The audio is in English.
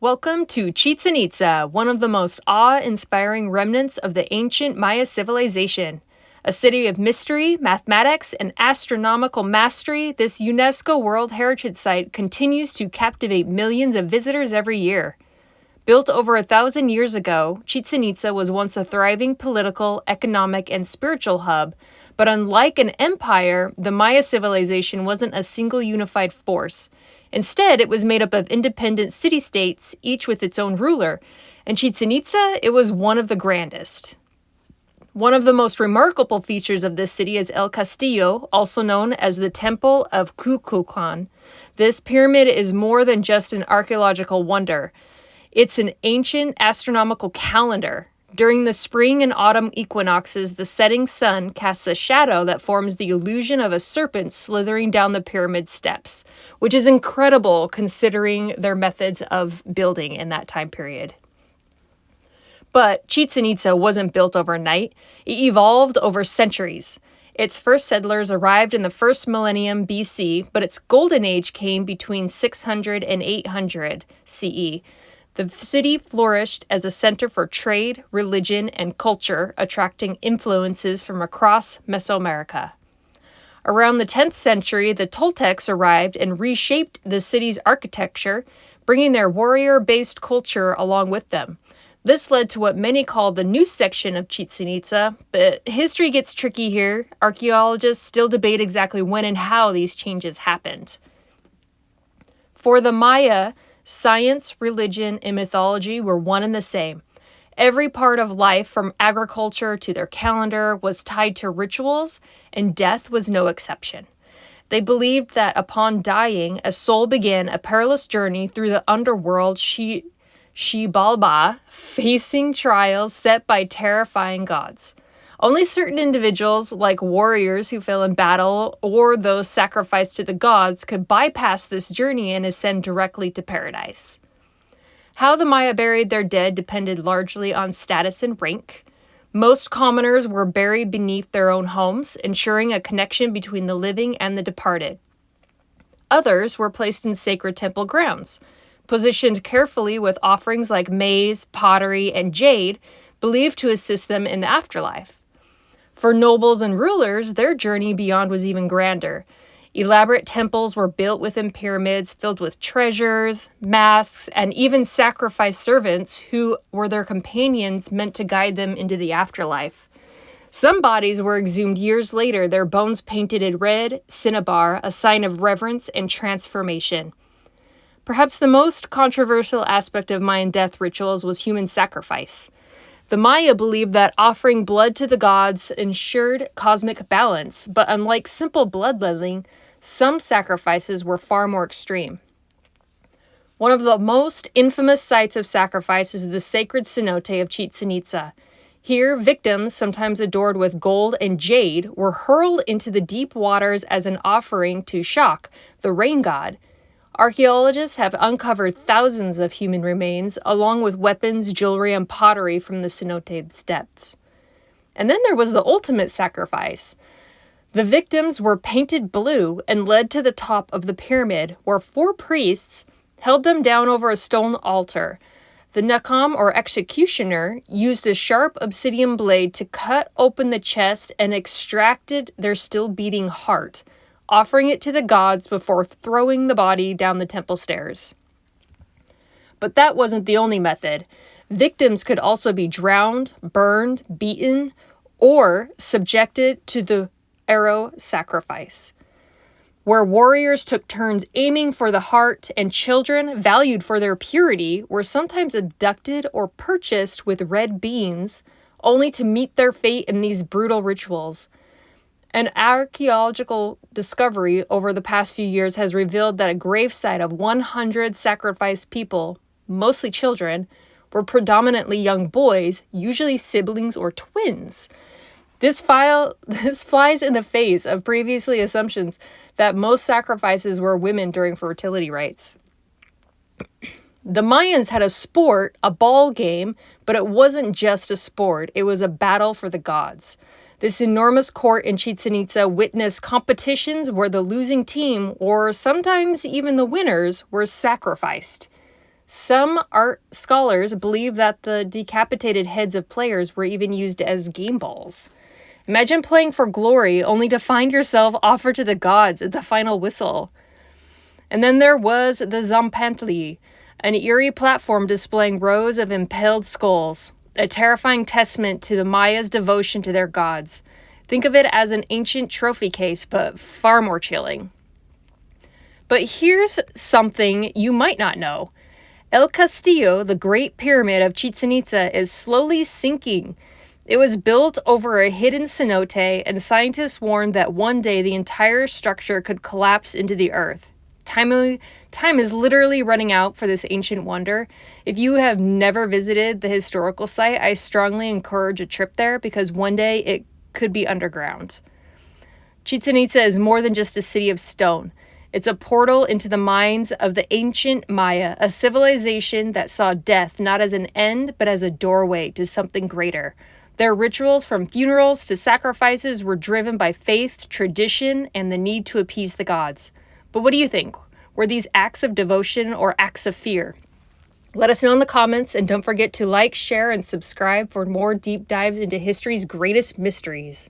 Welcome to Chichén Itzá, one of the most awe-inspiring remnants of the ancient Maya civilization. A city of mystery, mathematics, and astronomical mastery, this UNESCO World Heritage Site continues to captivate millions of visitors every year. Built over 1,000 years ago, Chichén Itzá was once a thriving political, economic, and spiritual hub, but unlike an empire, the Maya civilization wasn't a single unified force. Instead, it was made up of independent city-states, each with its own ruler, and Chichén Itzá, it was one of the grandest. One of the most remarkable features of this city is El Castillo, also known as the Temple of Kukulkan. This pyramid is more than just an archaeological wonder. It's an ancient astronomical calendar. During the spring and autumn equinoxes, the setting sun casts a shadow that forms the illusion of a serpent slithering down the pyramid steps, which is incredible considering their methods of building in that time period. But Chichén Itzá wasn't built overnight. It evolved over centuries. Its first settlers arrived in the first millennium BC, but its golden age came between 600 and 800 CE. The city flourished as a center for trade, religion, and culture, attracting influences from across Mesoamerica. Around the 10th century, the Toltecs arrived and reshaped the city's architecture, bringing their warrior-based culture along with them. This led to what many call the new section of Chichén Itzá, but history gets tricky here. Archaeologists still debate exactly when and how these changes happened. For the Maya, science, religion, and mythology were one and the same. Every part of life, from agriculture to their calendar, was tied to rituals, and death was no exception. They believed that upon dying, a soul began a perilous journey through the underworld Xibalba, facing trials set by terrifying gods. Only certain individuals, like warriors who fell in battle or those sacrificed to the gods, could bypass this journey and ascend directly to paradise. How the Maya buried their dead depended largely on status and rank. Most commoners were buried beneath their own homes, ensuring a connection between the living and the departed. Others were placed in sacred temple grounds, positioned carefully with offerings like maize, pottery, and jade, believed to assist them in the afterlife. For nobles and rulers, their journey beyond was even grander. Elaborate temples were built within pyramids filled with treasures, masks, and even sacrificed servants who were their companions meant to guide them into the afterlife. Some bodies were exhumed years later, their bones painted in red, cinnabar, a sign of reverence and transformation. Perhaps the most controversial aspect of Mayan death rituals was human sacrifice. The Maya believed that offering blood to the gods ensured cosmic balance, but unlike simple bloodletting, some sacrifices were far more extreme. One of the most infamous sites of sacrifice is the sacred cenote of Chichén Itzá. Here, victims, sometimes adored with gold and jade, were hurled into the deep waters as an offering to Shak, the rain god. Archaeologists have uncovered thousands of human remains, along with weapons, jewelry, and pottery from the cenote's depths. And then there was the ultimate sacrifice. The victims were painted blue and led to the top of the pyramid, where 4 priests held them down over a stone altar. The nakam, or executioner, used a sharp obsidian blade to cut open the chest and extracted their still beating heart, offering it to the gods before throwing the body down the temple stairs. But that wasn't the only method. Victims could also be drowned, burned, beaten, or subjected to the arrow sacrifice, where warriors took turns aiming for the heart, and children, valued for their purity, were sometimes abducted or purchased with red beans, only to meet their fate in these brutal rituals. An archaeological discovery over the past few years has revealed that a gravesite of 100 sacrificed people, mostly children, were predominantly young boys, usually siblings or twins. This flies in the face of previously assumptions that most sacrifices were women during fertility rites. The Mayans had a sport, a ball game, but it wasn't just a sport, it was a battle for the gods. This enormous court in Chichén Itzá witnessed competitions where the losing team, or sometimes even the winners, were sacrificed. Some art scholars believe that the decapitated heads of players were even used as game balls. Imagine playing for glory only to find yourself offered to the gods at the final whistle. And then there was the Zompantli, an eerie platform displaying rows of impaled skulls, a terrifying testament to the Mayas' devotion to their gods. Think of it as an ancient trophy case, but far more chilling. But here's something you might not know. El Castillo, the Great Pyramid of Chichén Itzá, is slowly sinking. It was built over a hidden cenote, and scientists warned that one day the entire structure could collapse into the earth. Time is literally running out for this ancient wonder. If you have never visited the historical site, I strongly encourage a trip there because one day it could be underground. Chichén Itzá is more than just a city of stone. It's a portal into the minds of the ancient Maya, a civilization that saw death not as an end, but as a doorway to something greater. Their rituals, from funerals to sacrifices, were driven by faith, tradition, and the need to appease the gods. But what do you think? Were these acts of devotion or acts of fear? Let us know in the comments, and don't forget to like, share, and subscribe for more deep dives into history's greatest mysteries.